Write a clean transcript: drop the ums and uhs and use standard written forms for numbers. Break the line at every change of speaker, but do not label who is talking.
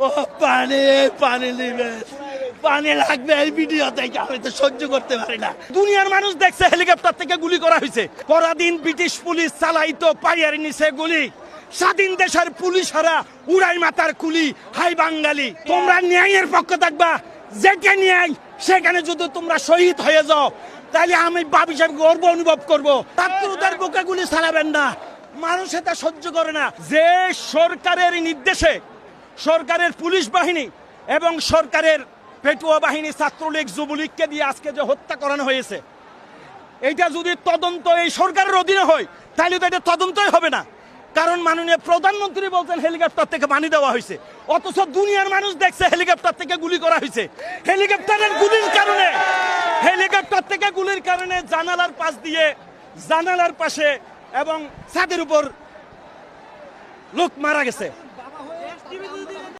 ও পানি পানি দিবেন, পানি লাগবে এই ভিডিও থেকে, আমি তো সহ্য করতে পারি না। দুনিয়ার মানুষ দেখছে হেলিকপ্টার থেকে গুলি করা হয়েছে। পরাধীন ব্রিটিশ পুলিশ চালাইতো পায়ের নিচে গুলি, স্বাধীন দেশের পুলিশেরা উড়াই মাথার কুলি। হাই বাঙালি, তোমরা ন্যায়ের পক্ষে থাকবা, যেটা ন্যায় সেখানে যদি তোমরা শহীদ হয়ে যাও তাহলে আমি বাপ হিসাবে গর্ব অনুভব করবো। ছাত্রদের বুকে গুলি চালাবেন না, মানুষ এটা সহ্য করে না। যে সরকারের নির্দেশে সরকারের পুলিশ বাহিনী এবং সরকারের পেটুয়া বাহিনী ছাত্রলীগ যুবলীগকে দিয়ে আজকে যে হত্যা করানো হয়েছে, এইটা যদি তদন্ত এই সরকারের অধীনে হয় তাহলে তো এটা তদন্তই হবে না। কারণ মাননীয় প্রধানমন্ত্রী বলছেন হেলিকপ্টার থেকে পানি দেওয়া হয়েছে, অথচ দুনিয়ার মানুষ দেখছে হেলিকপ্টার থেকে গুলি করা হয়েছে। হেলিকপ্টারের গুলির কারণে, হেলিকপ্টার থেকে গুলির কারণে জানালার পাশ দিয়ে, জানালার পাশে এবং ছাদের উপর লোক মারা গেছে।